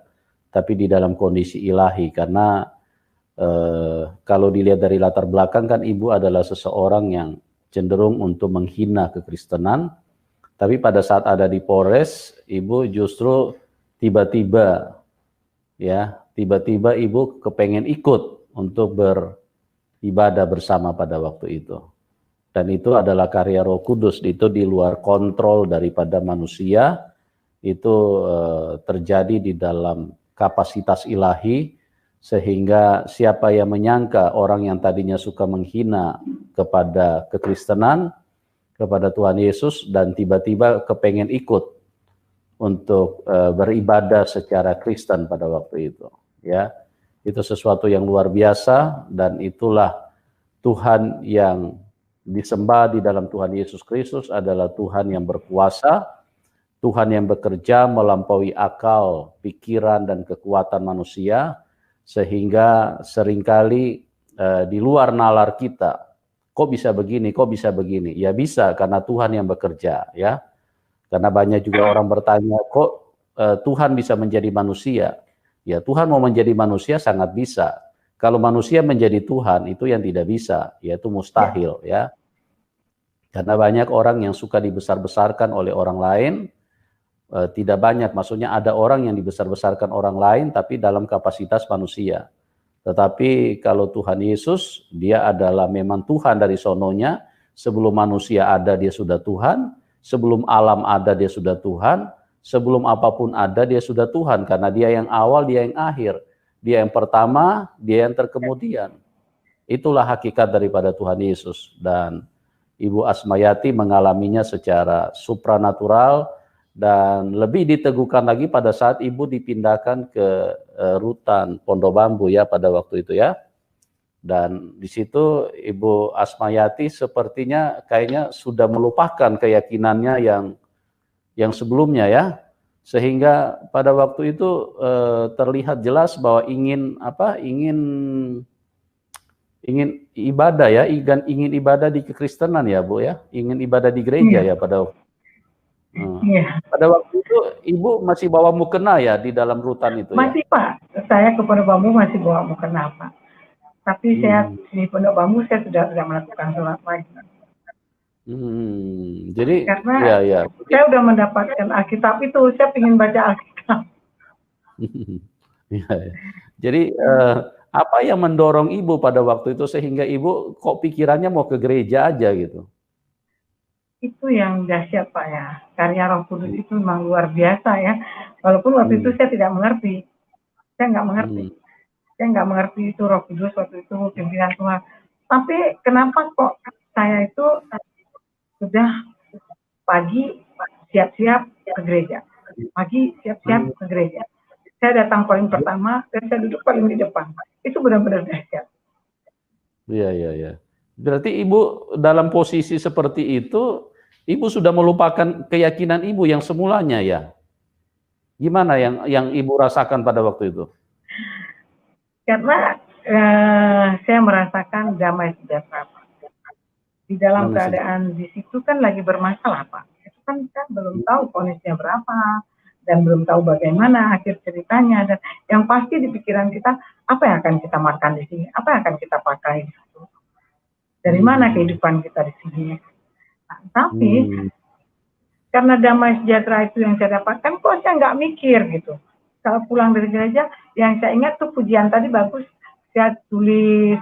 tapi di dalam kondisi ilahi. Karena kalau dilihat dari latar belakang kan Ibu adalah seseorang yang cenderung untuk menghina kekristenan, Tapi pada saat ada di Polres, Ibu justru tiba-tiba Ibu kepengen ikut untuk beribadah bersama pada waktu itu. Dan itu adalah karya Roh Kudus, itu di luar kontrol daripada manusia, itu terjadi di dalam kapasitas ilahi, sehingga siapa yang menyangka orang yang tadinya suka menghina kepada kekristenan, kepada Tuhan Yesus, dan tiba-tiba kepengen ikut untuk beribadah secara Kristen pada waktu itu, ya. Itu sesuatu yang luar biasa, dan itulah Tuhan yang disembah di dalam Tuhan Yesus Kristus adalah Tuhan yang berkuasa, Tuhan yang bekerja melampaui akal, pikiran, dan kekuatan manusia, sehingga seringkali di luar nalar kita, kok bisa begini, kok bisa begini? Ya bisa, karena Tuhan yang bekerja, ya. Karena banyak juga orang bertanya, kok Tuhan bisa menjadi manusia? Ya, Tuhan mau menjadi manusia sangat bisa. Kalau manusia menjadi Tuhan, itu yang tidak bisa, yaitu mustahil, ya. Karena banyak orang yang suka dibesar-besarkan oleh orang lain, tidak banyak, maksudnya ada orang yang dibesar-besarkan orang lain, tapi dalam kapasitas manusia. Tetapi kalau Tuhan Yesus, dia adalah memang Tuhan dari sononya, sebelum manusia ada dia sudah Tuhan, sebelum alam ada dia sudah Tuhan, sebelum apapun ada dia sudah Tuhan, karena dia yang awal, dia yang akhir. Dia yang pertama, dia yang terkemudian. Itulah hakikat daripada Tuhan Yesus. Dan Ibu Asmayati mengalaminya secara supranatural, dan lebih diteguhkan lagi pada saat Ibu dipindahkan ke rutan Pondok Bambu, ya, pada waktu itu, ya. Dan di situ Ibu Asmayati sepertinya kayaknya sudah melupakan keyakinannya yang sebelumnya, ya. Sehingga pada waktu itu terlihat jelas bahwa ingin ibadah, ya, ingin ibadah di kekristenan, ya Bu, ya, ingin ibadah di gereja, ya, pada waktu itu Ibu masih bawa mukena, ya, di dalam rutan itu, ya? Masih Pak, saya ke Pondok Bambu masih bawa mukena Pak. Tapi saya di Pondok Bambu saya sudah tidak melakukan sholat lagi. Jadi karena ya. Saya udah mendapatkan Alkitab itu, saya ingin baca Alkitab. Ya. Jadi apa yang mendorong Ibu pada waktu itu sehingga Ibu kok pikirannya mau ke gereja aja gitu? Itu yang dahsyat Pak, ya. Karya Roh Kudus itu memang luar biasa, ya. Walaupun waktu itu saya tidak mengerti. Saya nggak mengerti itu Roh Kudus waktu itu, pimpinan Tuhan. Tapi kenapa kok saya itu sudah pagi siap-siap ke gereja. Saya datang paling pertama dan saya duduk paling di depan. Itu benar-benar dahsyat. Iya. Berarti Ibu dalam posisi seperti itu, Ibu sudah melupakan keyakinan Ibu yang semulanya, ya? Gimana yang Ibu rasakan pada waktu itu? Karena saya merasakan damai sejahtera, Pak. Di dalam keadaan di situ kan lagi bermasalah, Pak. Itu kan kita belum tahu vonisnya berapa, dan belum tahu bagaimana akhir ceritanya. Dan yang pasti di pikiran kita, apa yang akan kita makan di sini? Apa yang akan kita pakai di situ? Dari mana kehidupan kita di sini? Nah, tapi karena damai sejahtera itu yang saya dapatkan, kok saya nggak mikir gitu. Kalau pulang dari gereja, yang saya ingat tuh pujian tadi bagus, saya tulis.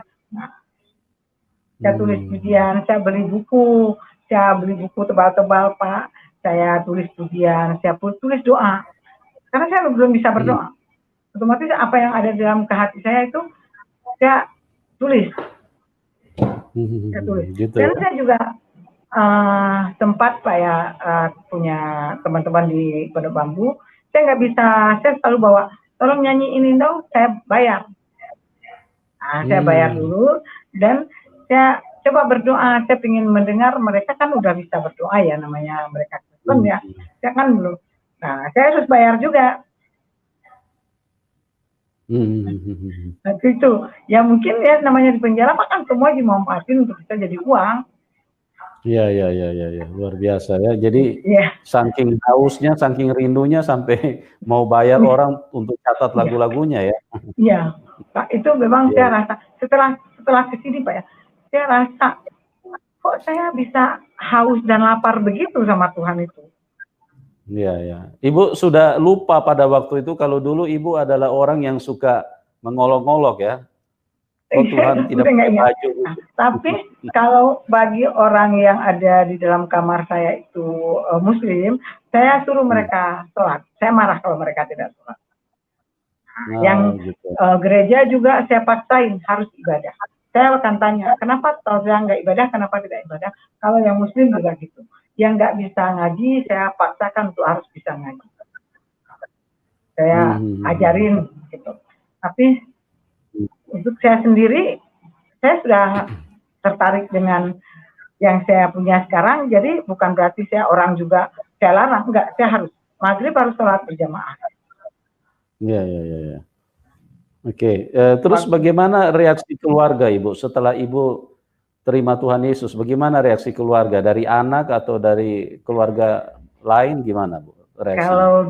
Saya tulis pujian, saya beli buku tebal-tebal Pak, saya tulis pujian, saya tulis doa, karena saya belum bisa berdoa, otomatis apa yang ada dalam hati saya itu saya tulis, gitu, dan saya juga sempat Pak, ya, punya teman-teman di Pondok Bambu, saya nggak bisa, saya selalu bawa, tolong nyanyi ini dong, saya bayar. Saya bayar dulu, dan saya coba berdoa, saya ingin mendengar, mereka kan udah bisa berdoa, ya, namanya mereka Kristen, ya, saya kan belum. Nah, saya harus bayar juga. Nah, itu, ya mungkin ya namanya di penjara, kan semua dimanfaatin untuk bisa jadi uang. Iya, luar biasa, ya. Jadi saking hausnya, saking rindunya sampai mau bayar orang untuk catat lagu-lagunya, ya. Iya, Pak, itu memang saya rasa setelah kesini Pak, ya, saya rasa kok saya bisa haus dan lapar begitu sama Tuhan itu. Iya, ya. Ibu sudah lupa pada waktu itu kalau dulu Ibu adalah orang yang suka mengolok-olok ya. Oh Tuhan tidak Udah nggak pakai ingat. baju. Nah, tapi kalau bagi orang yang ada di dalam kamar saya itu Muslim, saya suruh mereka sholat. Saya marah kalau mereka tidak sholat. Oh, Yang gitu. Gereja juga saya paksain harus ibadah. Saya akan tanya, kenapa kalau saya nggak ibadah, kenapa tidak ibadah? Kalau yang Muslim juga gitu. Yang nggak bisa ngaji, saya paksakan untuk harus bisa ngaji. Saya ajarin gitu. Tapi untuk saya sendiri, saya sudah tertarik dengan yang saya punya sekarang. Jadi bukan berarti saya orang juga saya larang, enggak. Saya harus maghrib harus sholat berjamaah. Iya, iya, iya. Oke, terus bagaimana reaksi keluarga Ibu setelah Ibu terima Tuhan Yesus? Bagaimana reaksi keluarga dari anak atau dari keluarga lain gimana Bu reaksinya? Kalau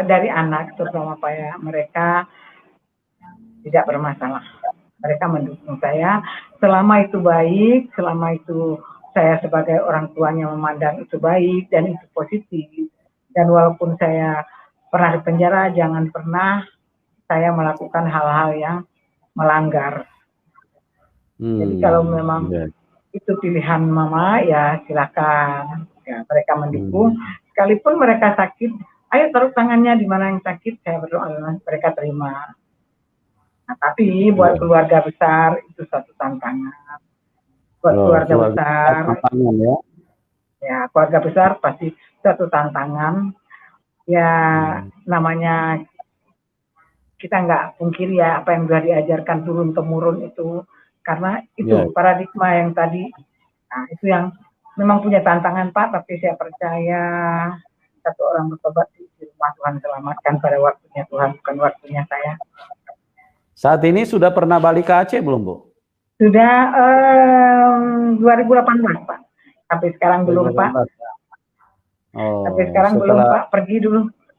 dari anak terutama Pak ya, mereka tidak bermasalah. Mereka mendukung saya selama itu baik, selama itu saya sebagai orang tuanya memandang itu baik dan itu positif. Dan walaupun saya pernah di penjara, jangan pernah saya melakukan hal-hal yang melanggar. Jadi kalau memang itu pilihan mama, ya silakan. Ya, mereka mendukung. Sekalipun mereka sakit, ayo taruh tangannya di mana yang sakit, saya berdoa mereka terima. Nah, tapi buat keluarga besar itu satu tantangan. Buat keluarga besar, ya keluarga besar pasti satu tantangan. Ya namanya kita nggak pungkiri ya apa yang sudah diajarkan turun temurun itu, karena itu paradigma yang tadi. Nah itu yang memang punya tantangan Pak, tapi saya percaya satu orang bertobat di rumah Tuhan selamatkan pada waktunya Tuhan, bukan waktunya saya. Saat ini sudah pernah balik ke Aceh belum Bu? Sudah 2018 Pak, sampai sekarang belum Pak. Oh, sampai sekarang belum Pak,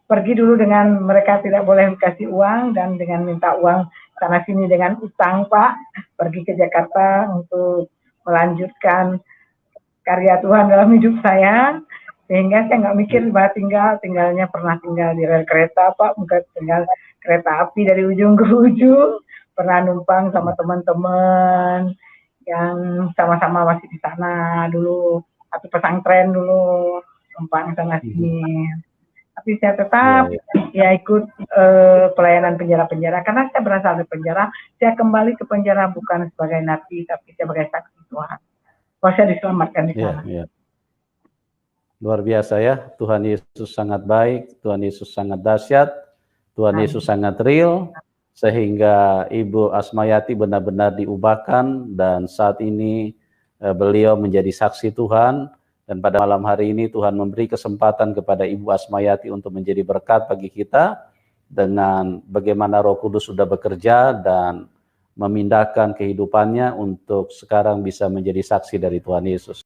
pergi dulu dengan mereka tidak boleh dikasih uang dan dengan minta uang sana sini dengan utang Pak, pergi ke Jakarta untuk melanjutkan karya Tuhan dalam hidup saya, sehingga saya nggak mikir bahwa tinggalnya pernah tinggal di rel kereta Pak, bukan tinggal kereta api dari ujung ke ujung, pernah numpang sama teman-teman yang sama-sama masih di sana dulu, atau pesantren dulu, numpang sana sini. Tapi saya tetap ya ikut pelayanan penjara-penjara, karena saya berasal dari penjara. Saya kembali ke penjara bukan sebagai napi, tapi sebagai saksi Tuhan. Kalau saya diselamatkan di sana. Luar biasa ya, Tuhan Yesus sangat baik, Tuhan Yesus sangat dahsyat, Tuhan Yesus sangat real, sehingga Ibu Asmayati benar-benar diubahkan, dan saat ini beliau menjadi saksi Tuhan. Dan pada malam hari ini Tuhan memberi kesempatan kepada Ibu Asmayati untuk menjadi berkat bagi kita dengan bagaimana Roh Kudus sudah bekerja dan memindahkan kehidupannya untuk sekarang bisa menjadi saksi dari Tuhan Yesus.